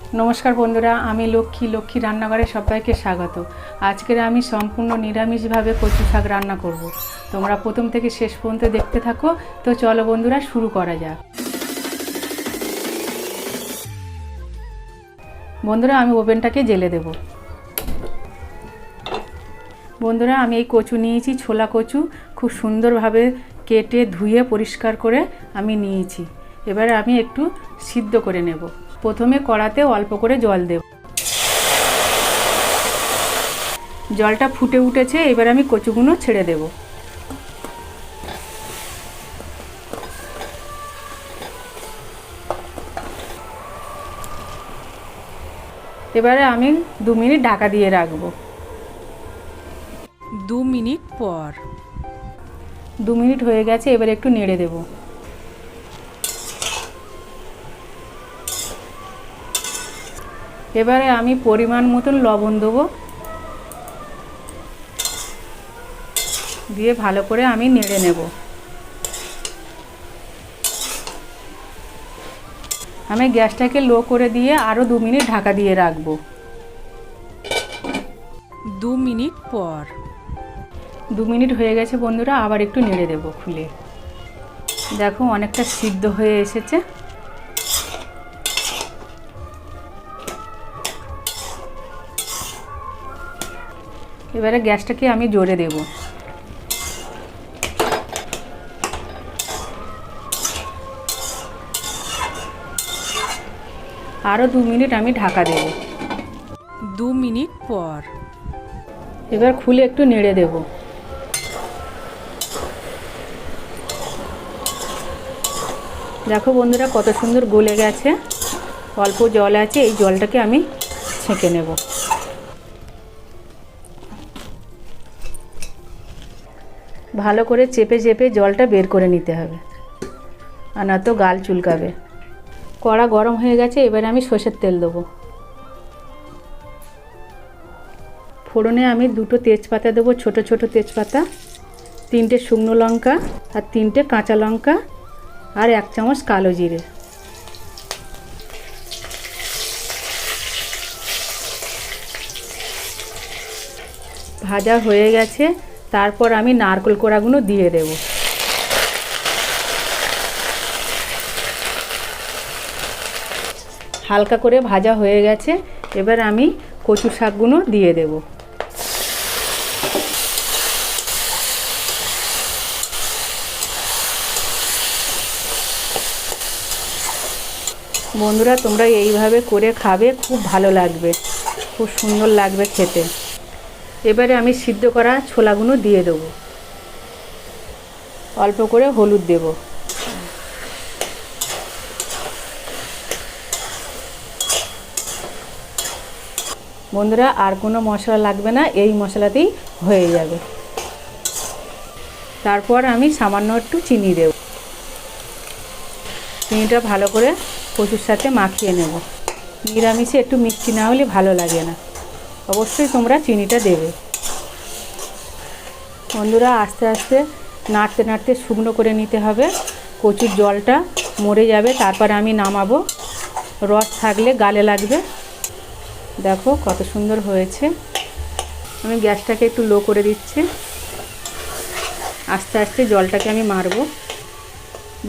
नमस्कार बंधुरा आमी लक्ष्मी रान्नाघरे सबाइके स्वागत। आजकेर आमी सम्पूर्ण निरामिष भावे कचु शाक रान्ना करब। तोमरा प्रथम थेके शेष पर्यन्त देखते थाको। तो चलो बंधुरा शुरू करा जाक। बंधुरा आमी ओभेनटाके जेले देब। बंधुरा आमी एई कचु नियेछि, छोला कचु खूब सुंदर भावे केटे धुए परिष्कार करे आमी नियेछि। एबारे आमी एकटु सिद्ध करे नेब। प्रथमे कड़ाते अल्प करे जल देब। जलटा फुटे उठेছে, এবার আমি কচুগুলো ছেড়ে দেব। এবারে আমি 2 মিনিট ঢাকা দিয়ে রাখব। 2 মিনিট পর 2 মিনিট হয়ে গেছে, এবারে একটু নেড়ে দেব। এবারে আমি পরিমাণ মতন লবণ দেব, দিয়ে ভালো করে আমি নেড়ে নেব। আমি গ্যাসটাকে লো করে দিয়ে আরও 2 মিনিট ঢাকা দিয়ে রাখব। 2 মিনিট পর 2 মিনিট হয়ে গেছে বন্ধুরা, আবার একটু নেড়ে দেব খুলে। দেখো অনেকটা সিদ্ধ হয়ে এসেছে। এবারে গ্যাসটাকে আমি জোরে দেব। আরও 2 মিনিট আমি ঢাকা দেব। 2 মিনিট পর এবার খুলে একটু নেড়ে দেব। দেখো বন্ধুরা কত সুন্দর গলে গেছে। অল্প জল আছে, এই জলটাকে আমি ছেঁকে নেব। ভালো করে চেপে চেপে জলটা বের করে নিতে হবে, আর না তো গাল চুলকাবে। কড়া গরম হয়ে গেছে, এবারে আমি সরষের তেল দেবো। ফোড়নে আমি 2টো তেজপাতা দেবো, ছোট ছোট তেজপাতা, 3টে শুকনো লঙ্কা আর 3টে কাঁচা লঙ্কা আর 1 চামচ কালো জিরে। ভাজা হয়ে গেছে, তারপর আমি নারকেল কোড়াগুলো দিয়ে দেব। হালকা করে ভাজা হয়ে গেছে, এবার আমি কচু শাকগুলো দিয়ে দেব। বন্ধুরা তোমরা এইভাবে করে খাবে, খুব ভালো লাগবে, খুব সুন্দর লাগবে খেতে। এবারে আমি সিদ্ধ করা ছোলাগুলো দিয়ে দেব। অল্প করে হলুদ দেব। বন্ধুরা আর কোনো মশলা লাগবে না, এই মশলাতেই হয়ে যাবে। তারপর আমি সামান্য একটু চিনি দেব। চিনিটা ভালো করে কচুর সাথে মাখিয়ে নেব। নিরামিষে একটু মিষ্টি না হলে ভালো লাগে না, অবশ্যই তোমরা চিনিটা দেবে। বন্ধুরা আস্তে আস্তে নাড়তে নাড়তে শুকনো করে নিতে হবে। কচুর জলটা মরে যাবে, তারপর আমি নামাবো। রস থাকলে গালে লাগবে। দেখো কত সুন্দর হয়েছে। আমি গ্যাসটাকে একটু লো করে দিচ্ছি। আস্তে আস্তে জলটাকে আমি মারবো।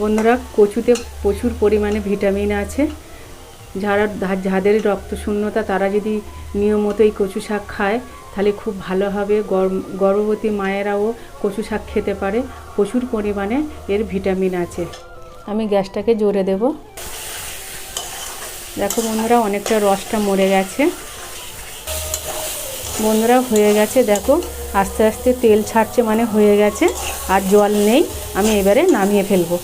বন্ধুরা কচুতে প্রচুর পরিমাণে ভিটামিন আছে। যাদের রক্ত শূন্যতা তারা যদি নিয়মিত এই কচু শাক খায় তাহলে খুব ভালো হবে। গর্ভবতী মায়েরাও কচু শাক খেতে পারে, প্রচুর পরিমাণে এর ভিটামিন আছে। আমি গ্যাসটাকে জোরে দেব। দেখো বন্ধুরা অনেকটা রসটা মরে গেছে। বন্ধুরা হয়ে গেছে, দেখো আস্তে আস্তে তেল ছাড়ছে, মানে হয়ে গেছে, আর জল নেই। আমি এবারে নামিয়ে ফেলবো।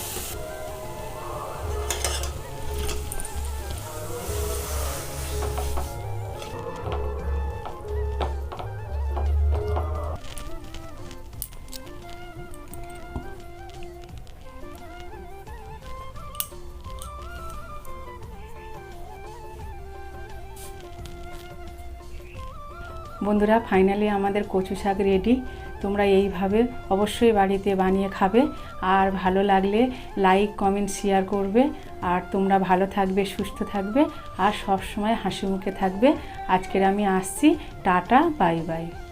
বন্ধুরা ফাইনালি আমাদের কচু শাক রেডি। তোমরা এইভাবে অবশ্যই বাড়িতে বানিয়ে খাবে, আর ভালো লাগলে লাইক কমেন্ট শেয়ার করবে। আর তোমরা ভালো থাকবে, সুস্থ থাকবে, আর সব সময় হাসি মুখে থাকবে। আজকের আমি আসছি, টাটা, বাই বাই।